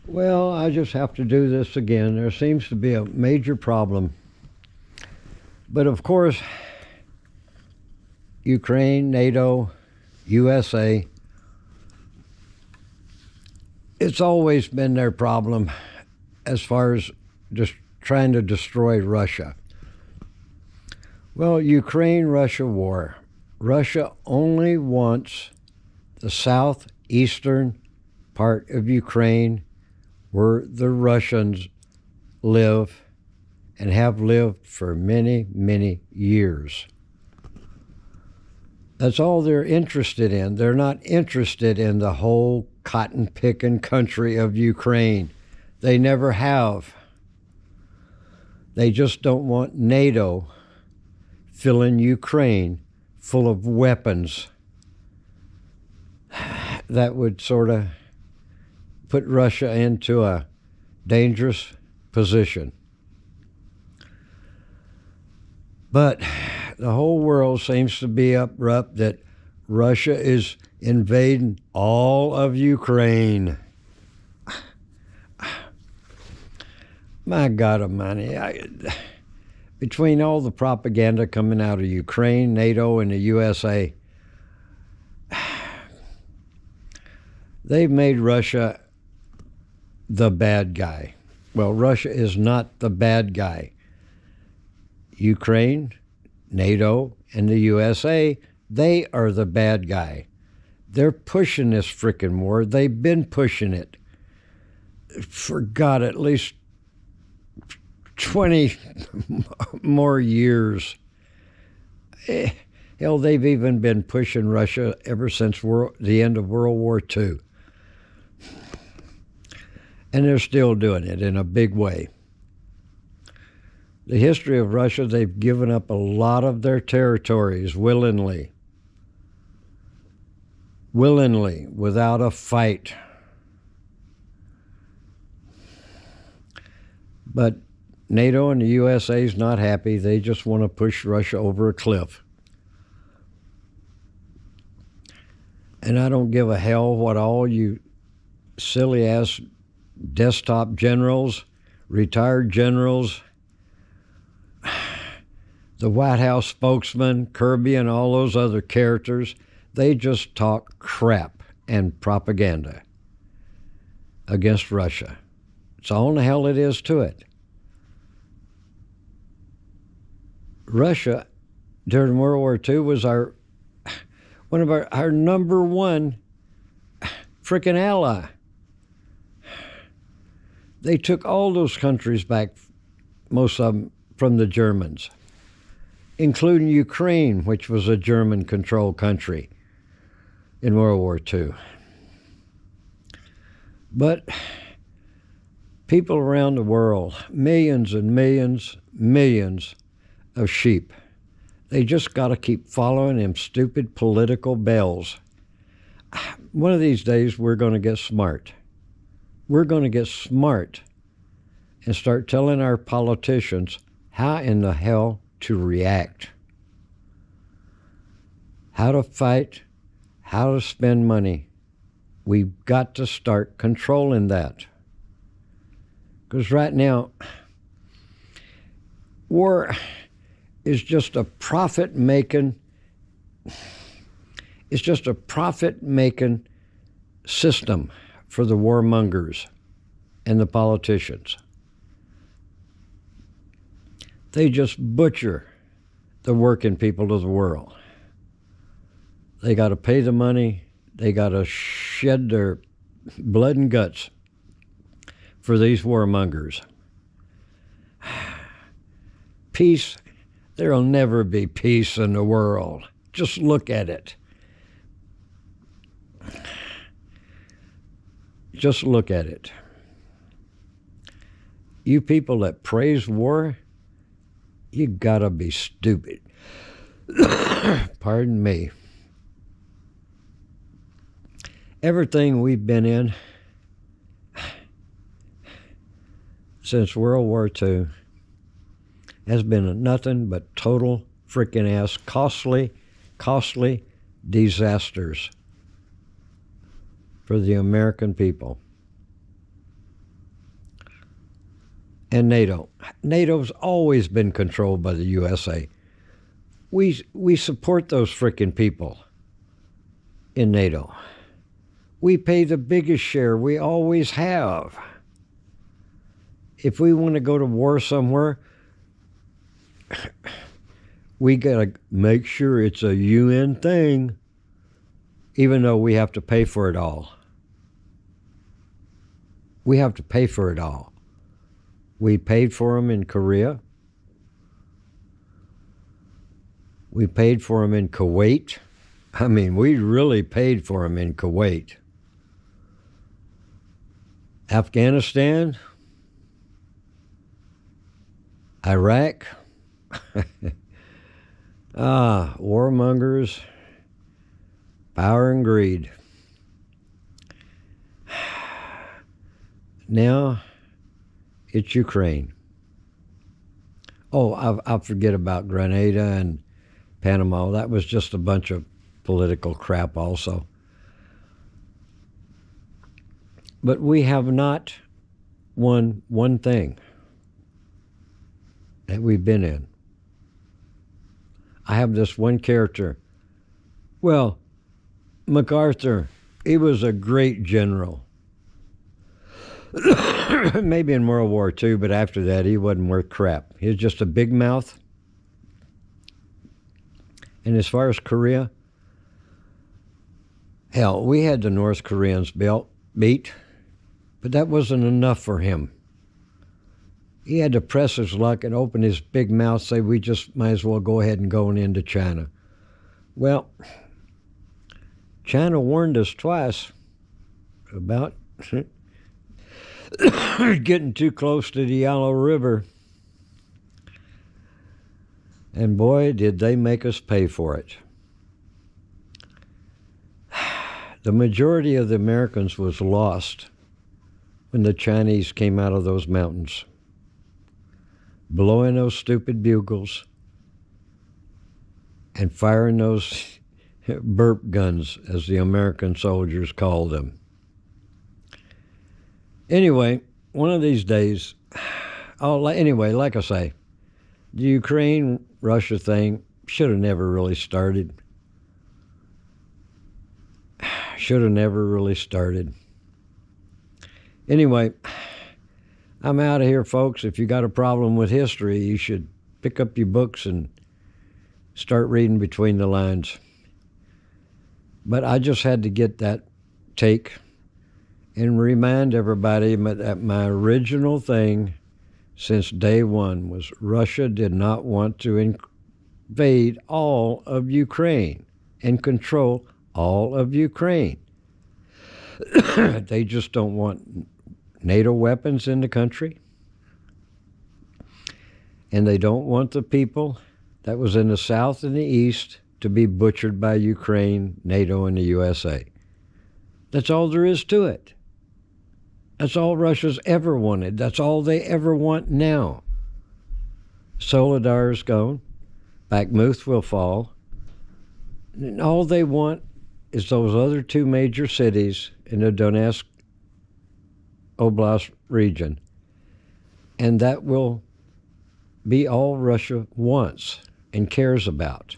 Well, I just have to do this again. There seems to be a major problem. But of course, Ukraine, NATO, USA, it's always been their problem as far as just trying to destroy Russia. Well, Ukraine-Russia war. Russia only wants the southeastern part of Ukraine where the Russians live and have lived for many, many years. That's all they're interested in. They're not interested in the whole cotton-picking country of Ukraine. They never have. They just don't want NATO filling Ukraine full of weapons that would sort of put Russia into a dangerous position. But the whole world seems to be abrupt that Russia is invading all of Ukraine. My God Almighty, between all the propaganda coming out of Ukraine, NATO, and the USA, they've made Russia the bad guy. Well, Russia is not the bad guy. Ukraine, NATO, and the USA, they are the bad guy. They're pushing this frickin' war. They've been pushing it for, God, at least 20 more years. Hell, they've even been pushing Russia ever since the end of World War II. And they're still doing it in a big way. The history of Russia, they've given up a lot of their territories willingly, without a fight. But NATO and the USA is not happy. They just want to push Russia over a cliff. And I don't give a hell what all you silly-ass desktop generals, retired generals, the White House spokesman, Kirby, and all those other characters, they just talk crap and propaganda against Russia. It's all in the hell it is to it. Russia, during World War II, was one of our number one frickin' ally. They took all those countries back, most of them, from the Germans, including Ukraine, which was a German-controlled country in World War II. But people around the world, millions and millions of sheep, they just got to keep following them stupid political bells. One of these days, we're going to get smart. We're going to get smart and start telling our politicians how in the hell to react, how to fight, how to spend money. We've got to start controlling that. Because right now, war is just a profit-making, it's just a profit-making system for the warmongers and the politicians. They just butcher the working people of the world. They got to pay the money. They got to shed their blood and guts for these warmongers. Peace, there'll never be peace in the world. Just look at it. Just look at it. You people that praise war, you gotta be stupid. Pardon me. Everything we've been in since World War II has been nothing but total freaking ass costly disasters for the American people. and NATO. NATO's always been controlled by the USA. We support those frickin' people in NATO. We pay the biggest share. We always have. If we want to go to war somewhere, we got to make sure it's a UN thing, even though we have to pay for it all. We have to pay for it all. We paid for them in Korea. We paid for them in Kuwait. I mean, we really paid for them in Kuwait. Afghanistan, Iraq, warmongers, power and greed. Now, it's Ukraine. Oh, I forget about Grenada and Panama. That was just a bunch of political crap also. But we have not won one thing that we've been in. I have this one character. Well, MacArthur, he was a great general. Maybe in World War II, but after that, he wasn't worth crap. He was just a big mouth. And as far as Korea, hell, we had the North Koreans beat, but that wasn't enough for him. He had to press his luck and open his big mouth, say, we just might as well go ahead and go into China. Well, China warned us twice about getting too close to the Yellow River. And boy, did they make us pay for it. The majority of the Americans was lost when the Chinese came out of those mountains, blowing those stupid bugles and firing those burp guns, as the American soldiers called them. Anyway, one of these days, like I say, the Ukraine-Russia thing should have never really started. Should have never really started. Anyway, I'm out of here, folks. If you got a problem with history, you should pick up your books and start reading between the lines. But I just had to get that take and remind everybody that my original thing since day one was Russia did not want to invade all of Ukraine and control all of Ukraine. They just don't want NATO weapons in the country. And they don't want the people that was in the south and the east to be butchered by Ukraine, NATO, and the USA. That's all there is to it. That's all Russia's ever wanted. That's all they ever want now. Solidar's gone. Bakhmut will fall. And all they want is those other two major cities in the Donetsk Oblast region. And that will be all Russia wants and cares about.